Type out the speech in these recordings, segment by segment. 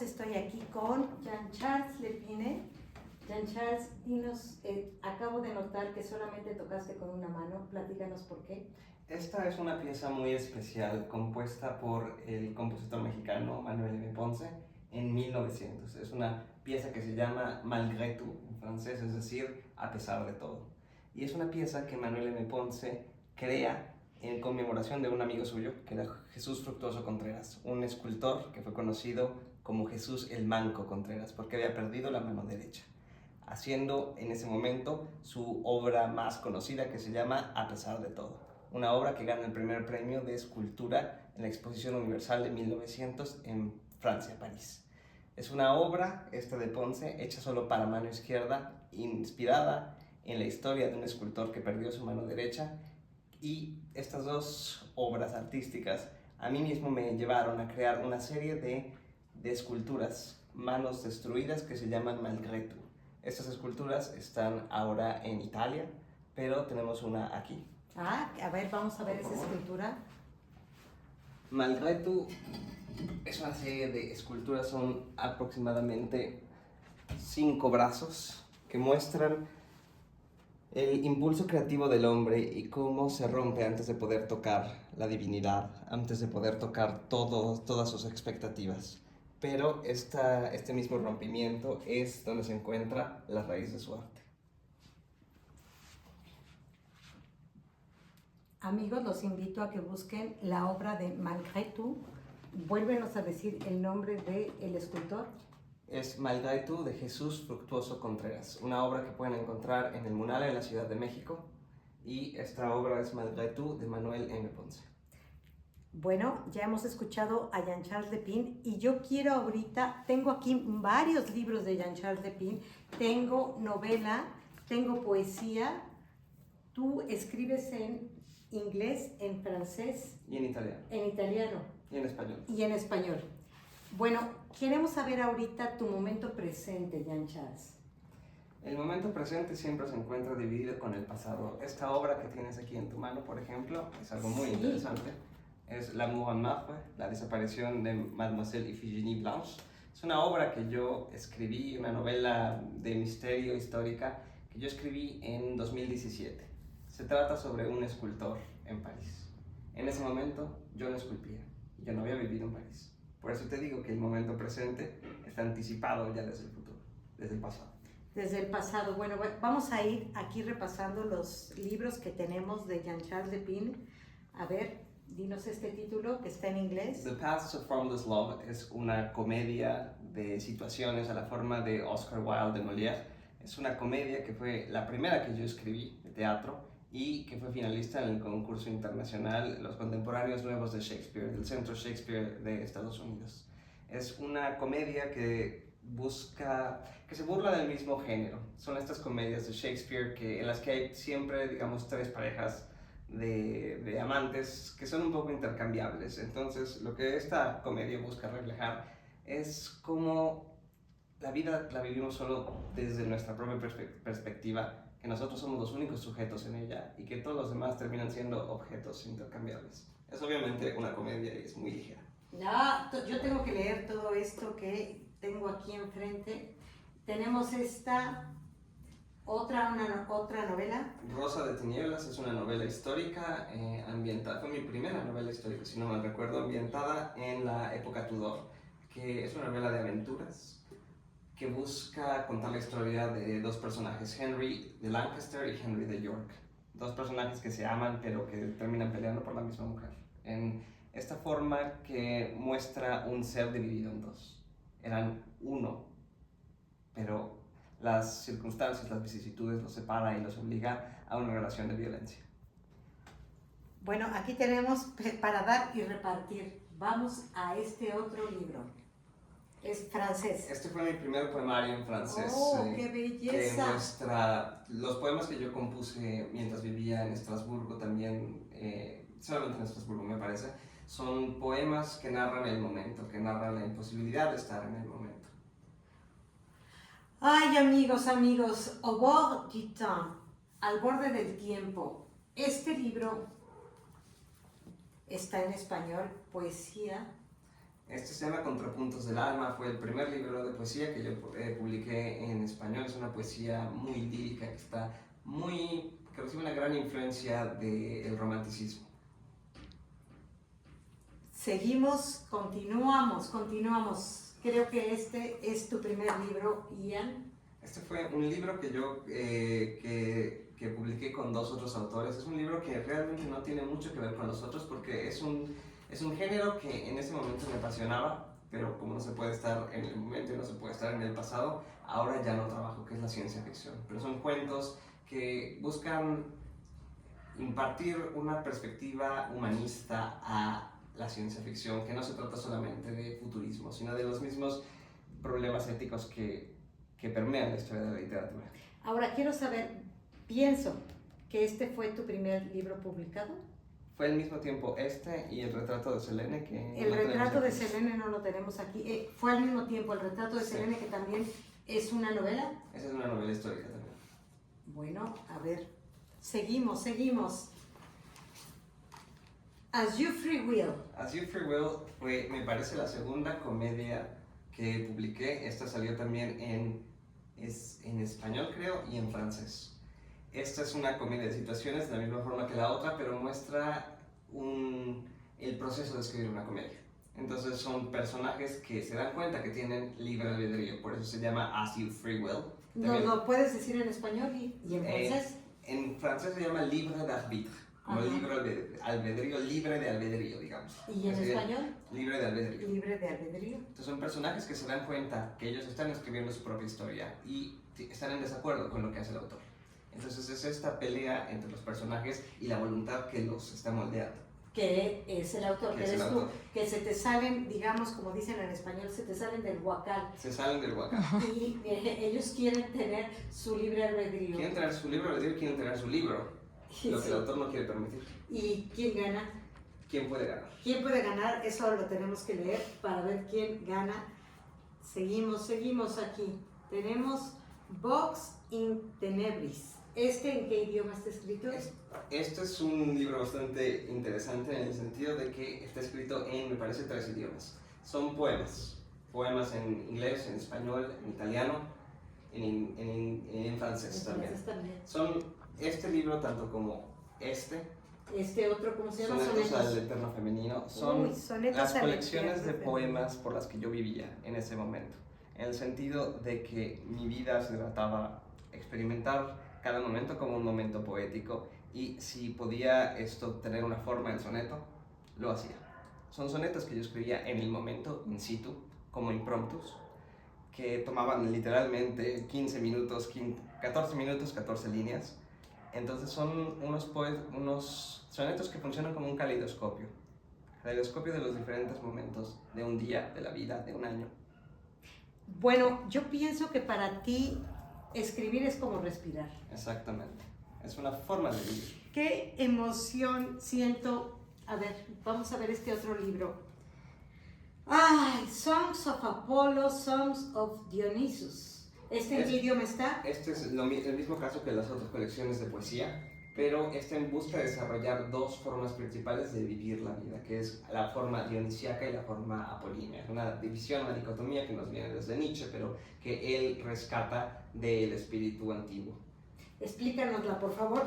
estoy aquí con Jean-Charles Lepine. Jean-Charles, dinos, acabo de notar que solamente tocaste con una mano, platícanos por qué. Esta es una pieza muy especial compuesta por el compositor mexicano Manuel M. Ponce en 1900. Es una pieza que se llama Malgré tout en francés, es decir, a pesar de todo. Y es una pieza que Manuel M. Ponce crea en conmemoración de un amigo suyo, que era Jesús Fructuoso Contreras, un escultor que fue conocido como Jesús el Manco Contreras, porque había perdido la mano derecha, haciendo en ese momento su obra más conocida, que se llama A pesar de todo. Una obra que gana el primer premio de escultura en la Exposición Universal de 1900 en Francia, París. Es una obra, esta de Ponce, hecha solo para mano izquierda, inspirada en la historia de un escultor que perdió su mano derecha, y estas dos obras artísticas a mí mismo me llevaron a crear una serie de esculturas, manos destruidas, que se llaman Malgré tout. Estas esculturas están ahora en Italia, pero tenemos una aquí. A ver, vamos a ver esa escultura. Malgré tout es una serie de esculturas, son aproximadamente 5 brazos que muestran el impulso creativo del hombre y cómo se rompe antes de poder tocar la divinidad, antes de poder tocar todas sus expectativas. Pero este mismo rompimiento es donde se encuentra la raíz de su arte. Amigos, los invito a que busquen la obra de Malgré tout. Vuélvenos a decir el nombre del escultor. Es Malgré tout de Jesús Fructuoso Contreras, una obra que pueden encontrar en el Munal en la Ciudad de México, y esta obra es Malgré tout de Manuel M. Ponce. Bueno, ya hemos escuchado a Jean-Charles Lepine y yo quiero ahorita, tengo aquí varios libros de Jean-Charles Lepine, tengo novela, tengo poesía, tú escribes en inglés, en francés. Y en italiano. En italiano. Y en español. Y en español. Bueno, queremos saber ahorita tu momento presente, Jean-Charles. El momento presente siempre se encuentra dividido con el pasado. Esta obra que tienes aquí en tu mano, por ejemplo, es algo muy interesante. Es L'amour en marbre, la desaparición de Mademoiselle Iphigénie Blanche. Es una obra que yo escribí, una novela de misterio histórica que yo escribí en 2017. Se trata sobre un escultor en París. En ese momento yo no esculpía, yo no había vivido en París. Por eso te digo que el momento presente está anticipado ya desde el futuro, desde el pasado. Desde el pasado. Bueno, vamos a ir aquí repasando los libros que tenemos de Jean-Charles Lepine. A ver, dinos este título que está en inglés. The Paths of Formless Love es una comedia de situaciones a la forma de Oscar Wilde de Molière. Es una comedia que fue la primera que yo escribí de teatro y que fue finalista en el concurso internacional Los Contemporáneos Nuevos de Shakespeare, del Centro Shakespeare de Estados Unidos. Es una comedia que se burla del mismo género. Son estas comedias de Shakespeare en las que hay siempre, digamos, 3 parejas de amantes que son un poco intercambiables. Entonces, lo que esta comedia busca reflejar es cómo la vida la vivimos solo desde nuestra propia perspectiva, que nosotros somos los únicos sujetos en ella y que todos los demás terminan siendo objetos intercambiables. Es obviamente una comedia y es muy ligera. No, yo tengo que leer todo esto que tengo aquí enfrente. Tenemos esta otra novela. Rosa de Tinieblas es una novela histórica ambientada, fue mi primera novela histórica, si no mal recuerdo, ambientada en la época Tudor, que es una novela de aventuras que busca contar la historia de 2 personajes, Henry de Lancaster y Henry de York. 2 personajes que se aman pero que terminan peleando por la misma mujer. En esta forma que muestra un ser dividido en 2. Eran uno, pero las circunstancias, las vicisitudes los separa y los obliga a una relación de violencia. Bueno, aquí tenemos para dar y repartir. Vamos a este otro libro. Es francés. Este fue mi primer poemario en francés. ¡Oh, qué belleza! Que muestra los poemas que yo compuse mientras vivía en Estrasburgo también, solamente en Estrasburgo me parece. Son poemas que narran el momento, que narran la imposibilidad de estar en el momento. Ay, amigos, au bord du temps, al borde del tiempo. Este libro está en español, poesía. Este se llama Contrapuntos del Alma, fue el primer libro de poesía que yo publiqué en español. Es una poesía muy lírica que recibe una gran influencia del romanticismo. Seguimos, continuamos. Creo que este es tu primer libro, Ian. Este fue un libro que yo que publiqué con 2 otros autores. Es un libro que realmente no tiene mucho que ver con los otros porque es un género que en ese momento me apasionaba, pero como no se puede estar en el momento y no se puede estar en el pasado, ahora ya no trabajo, que es la ciencia ficción. Pero son cuentos que buscan impartir una perspectiva humanista a la ciencia ficción, que no se trata solamente de futurismo, sino de los mismos problemas éticos que permean la historia de la literatura. Ahora quiero saber, pienso que este fue tu primer libro publicado. Fue al mismo tiempo este y el retrato de Selene que... El retrato de Selene no lo tenemos aquí. Fue al mismo tiempo el retrato de Selene, que también es una novela. Esa es una novela histórica también. Bueno, a ver, seguimos. As You Free Will. As You Free Will fue, me parece, la segunda comedia que publiqué. Esta salió también en español, creo, y en francés. Esta es una comedia de situaciones de la misma forma que la otra, pero muestra el proceso de escribir una comedia. Entonces son personajes que se dan cuenta que tienen libre albedrío, por eso se llama As You Free Will. ¿Nos lo puedes decir en español y en francés? En francés se llama libre d'arbitre, como libre albedrío, libre de albedrío, digamos. ¿Y en español? Libre de albedrío. Libre de albedrío. Entonces son personajes que se dan cuenta que ellos están escribiendo su propia historia y están en desacuerdo con lo que hace el autor. Entonces es esta pelea entre los personajes y la voluntad que los está moldeando. Que es el autor, que eres tú, que se te salen, digamos, como dicen en español, se te salen del huacal. Se salen del huacal. Y ellos quieren tener su libre albedrío. Quieren tener su libre albedrío, quieren tener su libro, lo que el autor no quiere permitir. ¿Y quién gana? ¿Quién puede ganar? ¿Quién puede ganar? Eso lo tenemos que leer para ver quién gana. Seguimos aquí. Tenemos Vox in Tenebris. ¿En qué idioma está escrito? Este es un libro bastante interesante en el sentido de que está escrito en, me parece, 3 idiomas. Son poemas. Poemas en inglés, en español, en italiano, en francés también. Son este libro tanto como este. Este otro, ¿cómo se llama? Sonetos al Eterno Femenino. Son las colecciones de poemas por las que yo vivía en ese momento. En el sentido de que mi vida se trataba de experimentar cada momento como un momento poético, y si podía esto tener una forma en soneto, lo hacía. Son sonetos que yo escribía en el momento, in situ, como impromptus, que tomaban literalmente 15 minutos, 14 minutos, 14 líneas. Entonces son unos sonetos que funcionan como un caleidoscopio de los diferentes momentos de un día, de la vida, de un año. Bueno, yo pienso que para ti escribir es como respirar. Exactamente. Es una forma de vivir. Qué emoción siento. A ver, vamos a ver este otro libro. Ay, Songs of Apollo, Songs of Dionysus. ¿En qué idioma está? Este es el mismo caso que las otras colecciones de poesía, pero busca desarrollar 2 formas principales de vivir la vida, que es la forma dionisíaca y la forma apolínea. Es una división, una dicotomía que nos viene desde Nietzsche, pero que él rescata del espíritu antiguo. Explícanosla, por favor.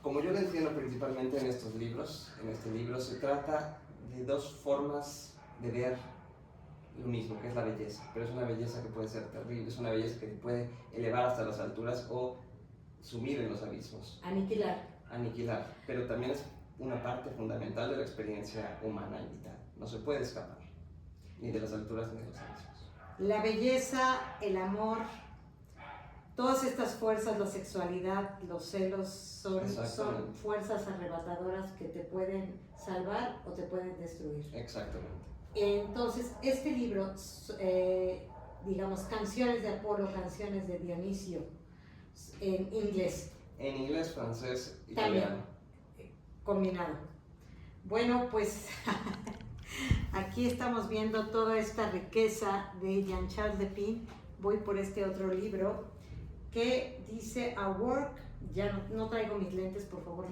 Como yo lo entiendo principalmente en estos libros, en este libro se trata de 2 formas de ver lo mismo, que es la belleza, pero es una belleza que puede ser terrible, es una belleza que te puede elevar hasta las alturas o sumir en los abismos. Aniquilar, pero también es una parte fundamental de la experiencia humana y vital. No se puede escapar, ni de las alturas ni de los abismos. La belleza, el amor, todas estas fuerzas, la sexualidad, los celos, son fuerzas arrebatadoras que te pueden salvar o te pueden destruir. Exactamente. Entonces, este libro, digamos, canciones de Apolo, canciones de Dionisio, en inglés. En inglés, francés, italiano. Combinado. Bueno, pues aquí estamos viendo toda esta riqueza de Jean-Charles Lépine. Voy por este otro libro que dice A Work, ya no traigo mis lentes, por favor.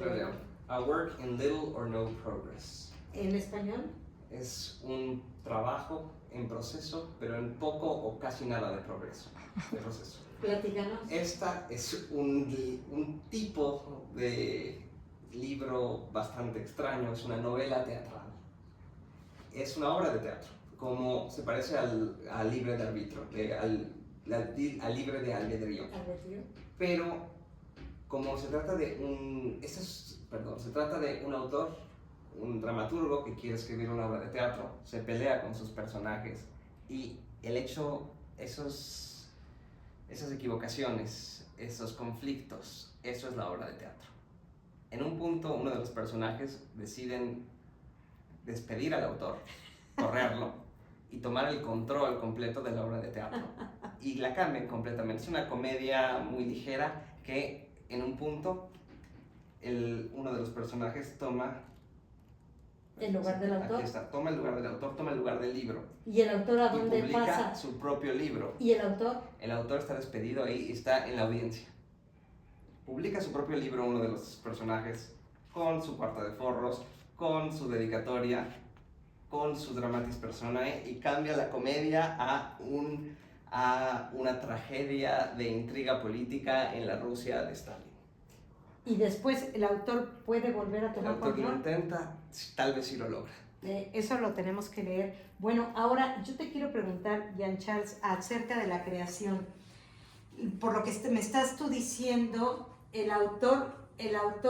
A Work in Little or No Progress. ¿En español? Es un trabajo en proceso, pero en poco o casi nada de progreso, de proceso. Platícanos. Esta es un tipo de libro bastante extraño, es una novela teatral. Es una obra de teatro, como se parece al libre de arbitrio, al libre de albedrío. Pero como se trata de se trata de un autor, un dramaturgo que quiere escribir una obra de teatro, se pelea con sus personajes y esas equivocaciones, esos conflictos, eso es la obra de teatro. En un punto, uno de los personajes deciden despedir al autor, correrlo y tomar el control completo de la obra de teatro. Y la cambian completamente. Es una comedia muy ligera que en un punto uno de los personajes toma el lugar del autor. Aquí está, toma el lugar del autor, toma el lugar del libro. ¿Y el autor a dónde y publica pasa? Su propio libro. ¿Y el autor? El autor está despedido ahí y está en la audiencia. Publica su propio libro uno de los personajes con su cuarta de forros, con su dedicatoria, con su dramatis personae y cambia la comedia a una tragedia de intriga política en la Rusia de Stalin. Y después el autor puede volver a tomar control. El autor lo intenta, tal vez sí lo logra. Eso lo tenemos que leer. Bueno, ahora yo te quiero preguntar, Jean-Charles, acerca de la creación. Por lo que me estás tú diciendo, el autor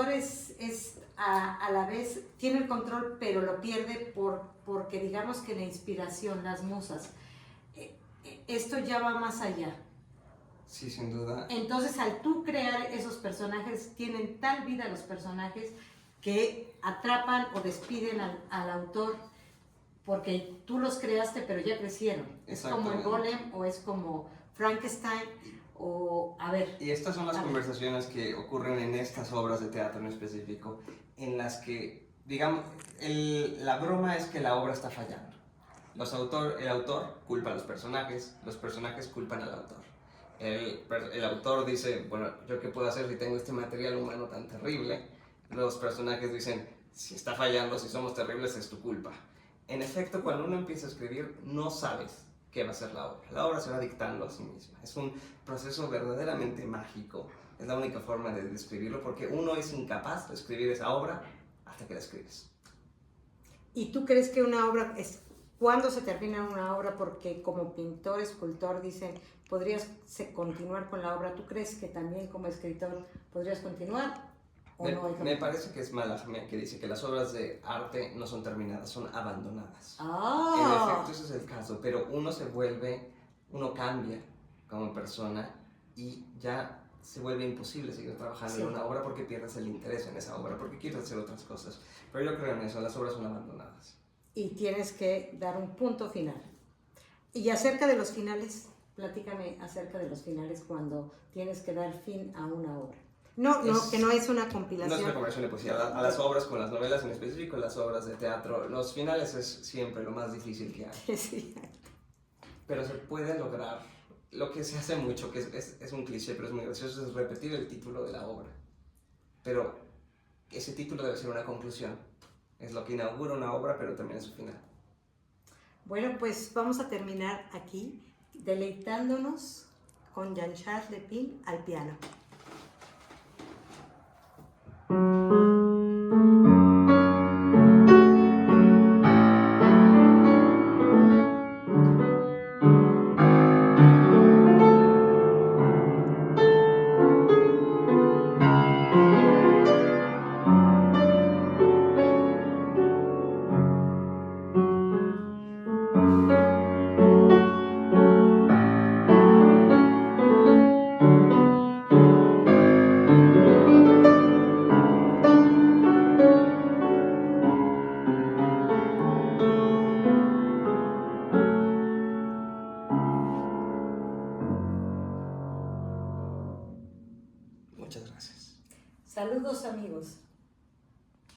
es a la vez, tiene el control, pero lo pierde porque digamos que la inspiración, las musas, esto ya va más allá. Sí, sin duda. Entonces, al tú crear esos personajes, tienen tal vida los personajes que atrapan o despiden al autor porque tú los creaste, pero ya crecieron. Es como el Golem o es como Frankenstein o, a ver. Y estas son las conversaciones que ocurren en estas obras de teatro en específico, en las que, digamos, la broma es que la obra está fallando. El autor culpa a los personajes culpan al autor. El autor dice, bueno, ¿yo qué puedo hacer si tengo este material humano tan terrible? Los personajes dicen, si está fallando, si somos terribles, es tu culpa. En efecto, cuando uno empieza a escribir, no sabes qué va a ser la obra. La obra se va dictando a sí misma. Es un proceso verdaderamente mágico. Es la única forma de describirlo, porque uno es incapaz de escribir esa obra hasta que la escribes. ¿Y tú crees que una obra cuándo se termina una obra? Porque como pintor, escultor, dicen, podrías continuar con la obra. ¿Tú crees que también como escritor podrías continuar? Me parece que es Mallarmé que dice que las obras de arte no son terminadas, son abandonadas. Ah. En efecto, ese es el caso, pero uno cambia como persona y ya se vuelve imposible seguir trabajando en una obra porque pierdes el interés en esa obra, porque quieres hacer otras cosas. Pero yo creo en eso, las obras son abandonadas. Y tienes que dar un punto final. Y acerca de los finales, platícame acerca de los finales cuando tienes que dar fin a una obra. Que no es una compilación. No es una compilación de poesía. A las obras, con las novelas en específico, las obras de teatro, los finales es siempre lo más difícil que hay. Sí. Pero se puede lograr. Lo que se hace mucho, que es un cliché, pero es muy gracioso, es repetir el título de la obra. Pero ese título debe ser una conclusión. Es lo que inaugura una obra, pero también es su final. Bueno, pues vamos a terminar aquí, deleitándonos con Jean-Charles Lepine al piano. Muchas gracias. Saludos, amigos.